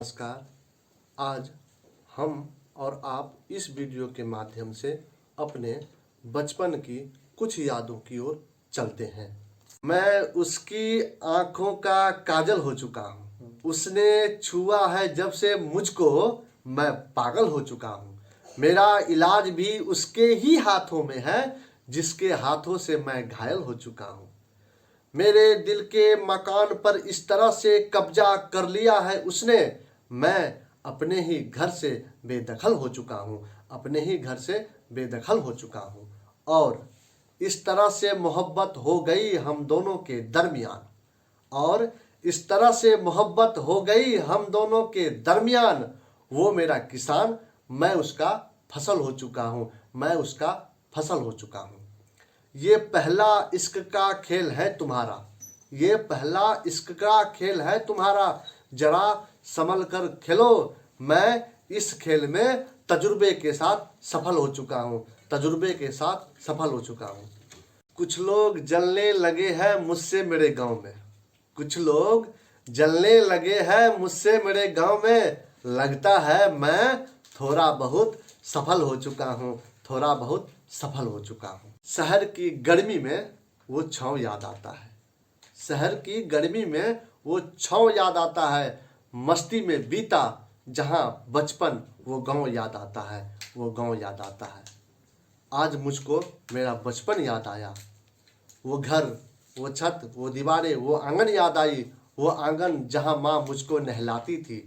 नमस्कार। आज हम और आप इस वीडियो के माध्यम से अपने बचपन की कुछ यादों की ओर चलते हैं। मैं उसकी आंखों का काजल हो चुका हूँ, उसने छुआ है जब से मुझको, मैं पागल हो चुका हूँ। मेरा इलाज भी उसके ही हाथों में है, जिसके हाथों से मैं घायल हो चुका हूँ। मेरे दिल के मकान पर इस तरह से कब्जा कर लिया है उसने, मैं अपने ही घर से बेदखल हो चुका हूँ, अपने ही घर से बेदखल हो चुका हूँ। और इस तरह से मोहब्बत हो गई हम दोनों के दरमियान, और इस तरह से मोहब्बत हो गई हम दोनों के दरमियान। वो मेरा किसान, मैं उसका फसल हो चुका हूँ, मैं उसका फसल हो चुका हूँ। ये पहला इश्क का खेल है तुम्हारा, ये पहला इश्क का खेल है तुम्हारा, जरा संभल कर खेलो। मैं इस खेल में तजुर्बे के साथ सफल हो चुका हूँ, तजुर्बे के साथ सफल हो चुका हूँ। कुछ लोग जलने लगे हैं मुझसे मेरे गांव में, कुछ लोग जलने लगे हैं मुझसे मेरे गांव में। लगता है मैं थोड़ा बहुत सफल हो चुका हूँ, थोड़ा बहुत सफल हो चुका हूँ। शहर की गर्मी में वो छाँव याद आता है, शहर की गर्मी में वो छाँव याद आता है। मस्ती में बीता जहाँ बचपन, वो गांव याद आता है, वो गांव याद आता है। आज मुझको मेरा बचपन याद आया, वो घर, वो छत, वो दीवारें, वो आंगन याद आई। वो आंगन जहाँ माँ मुझको नहलाती थी,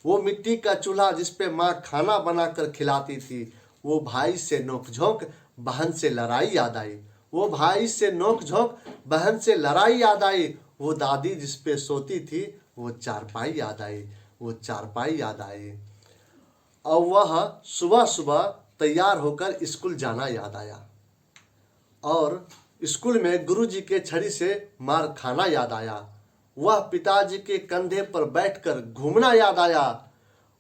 वो मिट्टी का चूल्हा जिस पे माँ खाना बनाकर खिलाती थी। वो भाई से नोकझोंक, बहन से लड़ाई याद आई, वो भाई से नोकझोंक, बहन से लड़ाई याद आई। वो दादी जिस पे सोती थी, वो चारपाई याद आई, वो चारपाई याद आई। और वह सुबह सुबह तैयार होकर स्कूल जाना याद आया, और स्कूल में गुरुजी के छड़ी से मार खाना याद आया। वह पिताजी के कंधे पर बैठकर घूमना याद आया।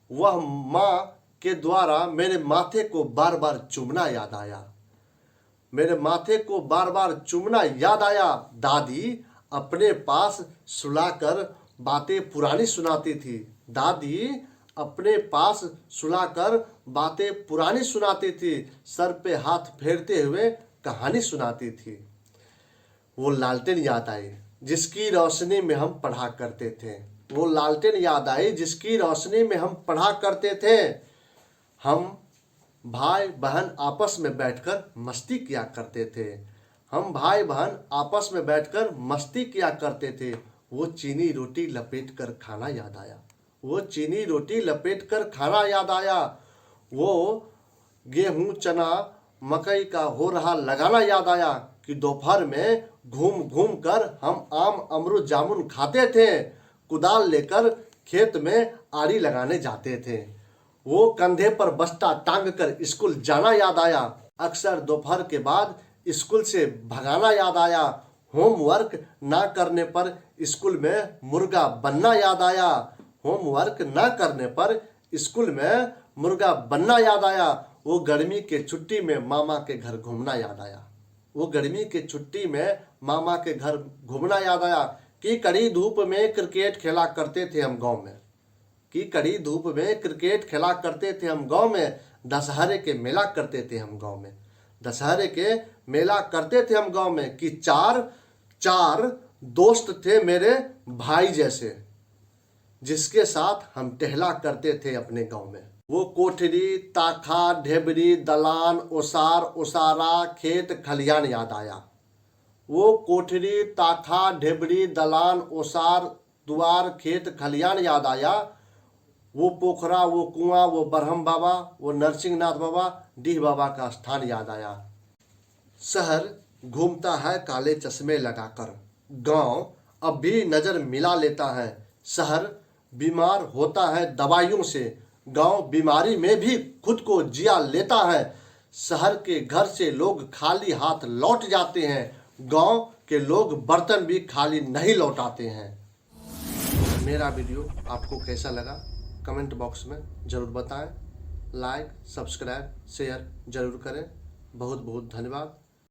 वह माँ के द्वारा मेरे माथे को बार बार चूमना याद आया, मेरे माथे को बार बार चूमना याद आया। दादी अपने पास सुलाकर बातें पुरानी सुनाती थी, दादी अपने पास सुलाकर बातें पुरानी सुनाती थी, सर पे हाथ फेरते हुए कहानी सुनाती थी। वो लालटेन याद आई जिसकी रोशनी में हम पढ़ा करते थे, वो लालटेन याद आई जिसकी रोशनी में हम पढ़ा करते थे। हम भाई बहन आपस में बैठकर मस्ती किया करते थे, हम भाई बहन आपस में बैठकर मस्ती किया करते थे। वो चीनी रोटी लपेट कर खाना याद आया, वो चीनी रोटी लपेट कर खाना याद आया। वो गेहूं चना मकई का हो रहा लगाना याद आया कि दोपहर में घूम घूम कर हम आम अमरूद जामुन खाते थे, कुदाल लेकर खेत में आड़ी लगाने जाते थे। वो कंधे पर बस्ता टांग कर स्कूल जाना याद आया, अक्सर दोपहर के बाद स्कूल से भगाना याद आया। होमवर्क ना करने पर स्कूल में मुर्गा बनना याद आया, होमवर्क ना करने पर स्कूल में मुर्गा बनना याद आया। वो गर्मी के छुट्टी में मामा के घर घूमना याद आया, वो गर्मी के छुट्टी में मामा के घर घूमना याद आया कि कड़ी धूप में क्रिकेट खेला करते थे हम गांव में, कि कड़ी धूप में क्रिकेट खेला करते थे हम गांव में। दशहरे के मेला करते थे हम गांव में, दशहरे के मेला करते थे हम गांव में। कि चार चार दोस्त थे मेरे भाई जैसे, जिसके साथ हम टहला करते थे अपने गांव में। वो कोठरी ताखा ढेबरी दलान ओसार ओसारा खेत खलियान याद आया, वो कोठरी ताखा ढेबरी दलान ओसार द्वार खेत खलियान याद आया। वो पोखरा, वो कुआं, वो बरहम बाबा, वो नरसिंहनाथ बाबा, डीह बाबा का स्थान याद आया। शहर घूमता है काले चश्मे लगाकर, गांव अब भी नजर मिला लेता है। शहर बीमार होता है दवाइयों से, गांव बीमारी में भी खुद को जिया लेता है। शहर के घर से लोग खाली हाथ लौट जाते हैं, गांव के लोग बर्तन भी खाली नहीं लौटाते हैं। मेरा वीडियो आपको कैसा लगा कमेंट बॉक्स में ज़रूर बताएं। लाइक सब्सक्राइब शेयर ज़रूर करें। बहुत बहुत धन्यवाद।